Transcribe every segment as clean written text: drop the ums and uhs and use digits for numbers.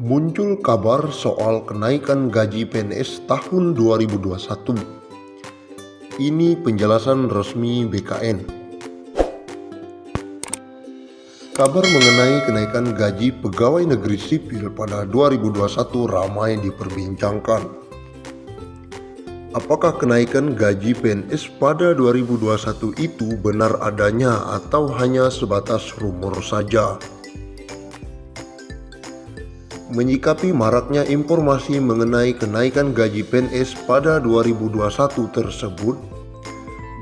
Muncul kabar soal kenaikan gaji PNS tahun 2021. Ini penjelasan resmi BKN. Kabar mengenai kenaikan gaji pegawai negeri sipil pada 2021 ramai diperbincangkan. Apakah kenaikan gaji PNS pada 2021 itu benar adanya atau hanya sebatas rumor saja? Menyikapi maraknya informasi mengenai kenaikan gaji PNS pada 2021 tersebut,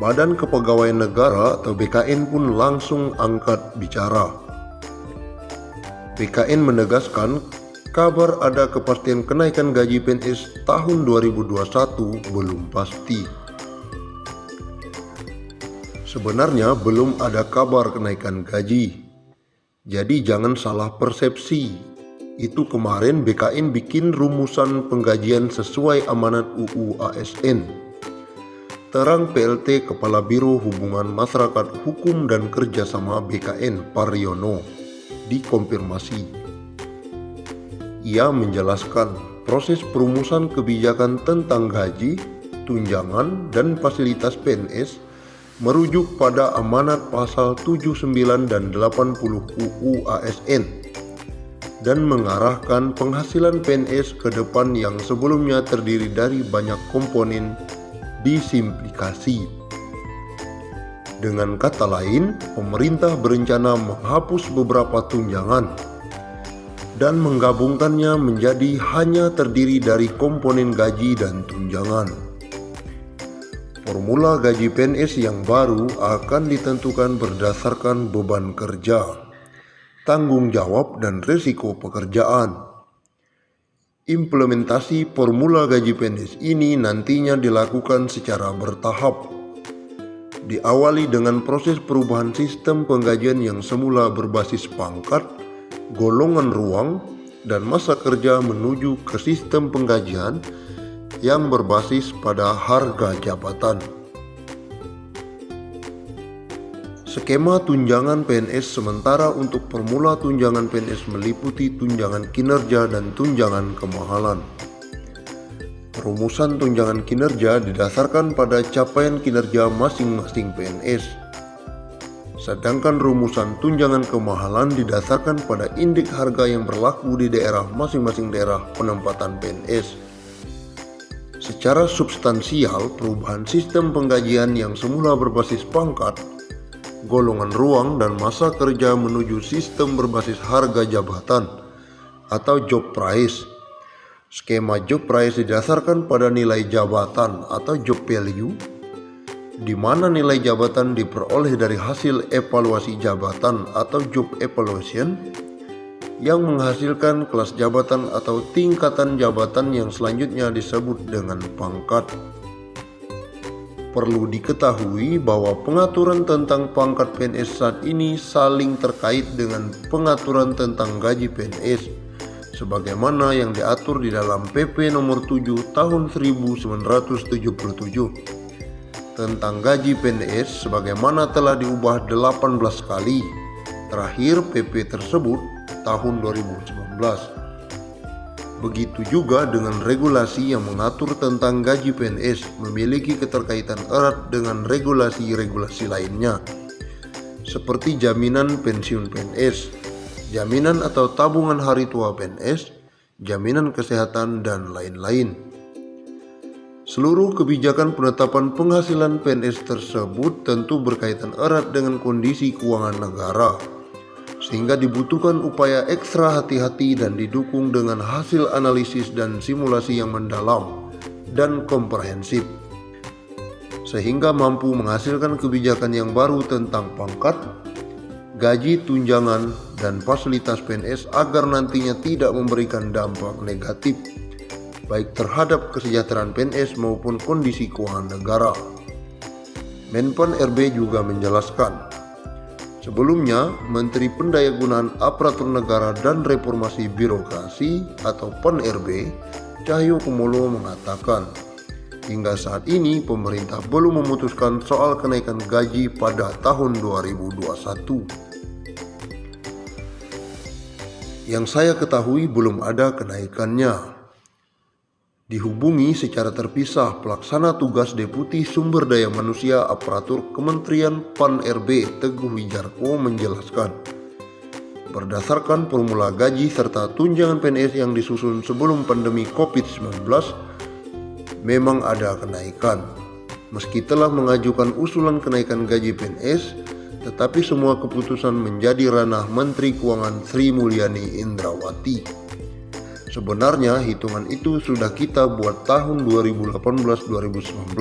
Badan Kepegawaian Negara atau BKN pun langsung angkat bicara. BKN menegaskan kabar ada kepastian kenaikan gaji PNS tahun 2021 belum pasti. Sebenarnya belum ada kabar kenaikan gaji, jadi jangan salah persepsi. Itu kemarin BKN bikin rumusan penggajian sesuai amanat UU ASN. Terang PLT Kepala Biro Hubungan Masyarakat Hukum dan Kerjasama BKN Paryono dikonfirmasi. Ia menjelaskan proses perumusan kebijakan tentang gaji, tunjangan, dan fasilitas PNS merujuk pada amanat pasal 79 dan 80 UU ASN dan mengarahkan penghasilan PNS ke depan yang sebelumnya terdiri dari banyak komponen disimplifikasi. Dengan kata lain, pemerintah berencana menghapus beberapa tunjangan dan menggabungkannya menjadi hanya terdiri dari komponen gaji dan tunjangan. Formula gaji PNS yang baru akan ditentukan berdasarkan beban kerja, tanggung jawab, dan risiko pekerjaan. Implementasi formula gaji PNS ini nantinya dilakukan secara bertahap. Diawali dengan proses perubahan sistem penggajian yang semula berbasis pangkat, golongan ruang, dan masa kerja menuju ke sistem penggajian yang berbasis pada harga jabatan. Skema tunjangan PNS sementara untuk formula tunjangan PNS meliputi tunjangan kinerja dan tunjangan kemahalan. Rumusan tunjangan kinerja didasarkan pada capaian kinerja masing-masing PNS. Sedangkan rumusan tunjangan kemahalan didasarkan pada indeks harga yang berlaku di daerah masing-masing daerah penempatan PNS. Secara substansial, perubahan sistem penggajian yang semula berbasis pangkat, golongan ruang, dan masa kerja menuju sistem berbasis harga jabatan atau job price. Skema job price didasarkan pada nilai jabatan atau job value, di mana nilai jabatan diperoleh dari hasil evaluasi jabatan atau job evaluation yang menghasilkan kelas jabatan atau tingkatan jabatan yang selanjutnya disebut dengan pangkat. Perlu diketahui bahwa pengaturan tentang pangkat PNS saat ini saling terkait dengan pengaturan tentang gaji PNS sebagaimana yang diatur di dalam PP nomor 7 tahun 1977 tentang gaji PNS sebagaimana telah diubah 18 kali. Terakhir PP tersebut tahun 2019. Begitu juga dengan regulasi yang mengatur tentang gaji PNS memiliki keterkaitan erat dengan regulasi-regulasi lainnya, seperti jaminan pensiun PNS, jaminan atau tabungan hari tua PNS, jaminan kesehatan, dan lain-lain. Seluruh kebijakan penetapan penghasilan PNS tersebut tentu berkaitan erat dengan kondisi keuangan negara, sehingga dibutuhkan upaya ekstra hati-hati dan didukung dengan hasil analisis dan simulasi yang mendalam dan komprehensif, sehingga mampu menghasilkan kebijakan yang baru tentang pangkat, gaji, tunjangan, dan fasilitas PNS agar nantinya tidak memberikan dampak negatif baik terhadap kesejahteraan PNS maupun kondisi keuangan negara. Menpan RB juga menjelaskan, sebelumnya, Menteri Pendayagunaan Aparatur Negara dan Reformasi Birokrasi atau PEN-RB, Cahyokumolo mengatakan, hingga saat ini pemerintah belum memutuskan soal kenaikan gaji pada tahun 2021. yang saya ketahui belum ada kenaikannya. Dihubungi secara terpisah, Pelaksana Tugas Deputi Sumber Daya Manusia Aparatur Kementerian PAN-RB Teguh Wijarko menjelaskan, berdasarkan formula gaji serta tunjangan PNS yang disusun sebelum pandemi COVID-19, memang ada kenaikan. Meski telah mengajukan usulan kenaikan gaji PNS, tetapi semua keputusan menjadi ranah Menteri Keuangan Sri Mulyani Indrawati. Sebenarnya hitungan itu sudah kita buat tahun 2018-2019.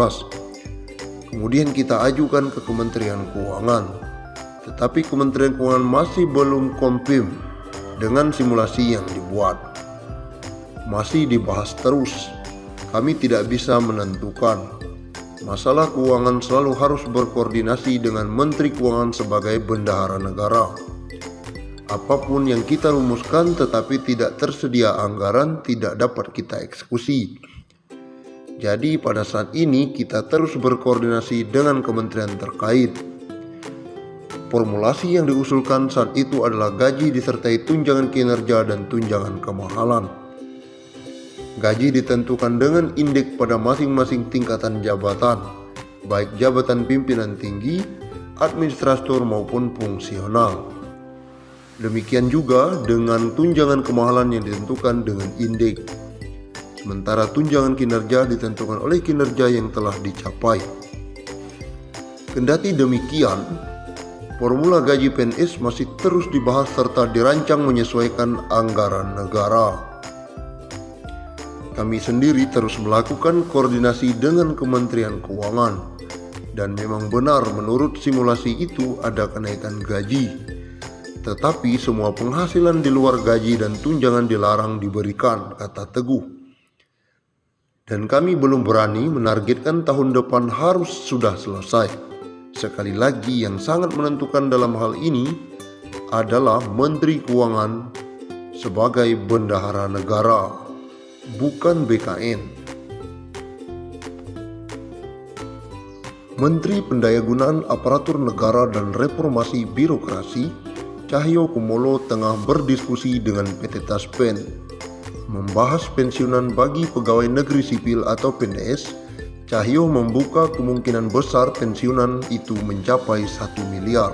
Kemudian kita ajukan ke Kementerian Keuangan. Tetapi Kementerian Keuangan masih belum confirm dengan simulasi yang dibuat. Masih dibahas terus. Kami tidak bisa menentukan. Masalah keuangan selalu harus berkoordinasi dengan Menteri Keuangan sebagai bendahara negara. Apapun yang kita rumuskan tetapi tidak tersedia anggaran tidak dapat kita eksekusi. Jadi pada saat ini kita terus berkoordinasi dengan kementerian terkait. Formulasi yang diusulkan saat itu adalah gaji disertai tunjangan kinerja dan tunjangan kemahalan. Gaji ditentukan dengan indeks pada masing-masing tingkatan jabatan, baik jabatan pimpinan tinggi, administrator maupun fungsional. Demikian juga dengan tunjangan kemahalan yang ditentukan dengan indeks. Sementara tunjangan kinerja ditentukan oleh kinerja yang telah dicapai. Kendati demikian, formula gaji PNS masih terus dibahas serta dirancang menyesuaikan anggaran negara. Kami sendiri terus melakukan koordinasi dengan Kementerian Keuangan dan memang benar menurut simulasi itu ada kenaikan gaji. Tetapi semua penghasilan di luar gaji dan tunjangan dilarang diberikan, kata Teguh. Dan kami belum berani menargetkan tahun depan harus sudah selesai. Sekali lagi yang sangat menentukan dalam hal ini adalah Menteri Keuangan sebagai bendahara negara, bukan BKN. Menteri Pendayagunaan Aparatur Negara dan Reformasi Birokrasi Cahyo Kumolo tengah berdiskusi dengan PT Taspen membahas pensiunan bagi pegawai negeri sipil atau PNS. Cahyo membuka kemungkinan besar pensiunan itu mencapai 1 miliar.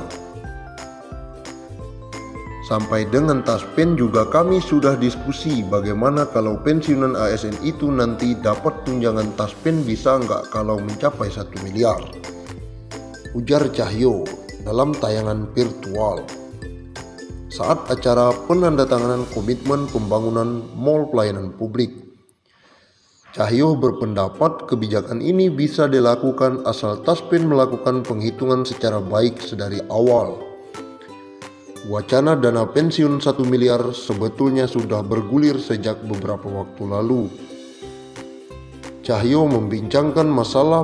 Sampai dengan Taspen juga kami sudah diskusi bagaimana kalau pensiunan ASN itu nanti dapat tunjangan Taspen bisa nggak kalau mencapai 1 miliar. Ujar Cahyo dalam tayangan virtual saat acara penandatanganan komitmen pembangunan mal pelayanan publik. Cahyo berpendapat kebijakan ini bisa dilakukan asal Taspen melakukan penghitungan secara baik sedari awal. Wacana dana pensiun 1 miliar sebetulnya sudah bergulir sejak beberapa waktu lalu. Cahyo membincangkan masalah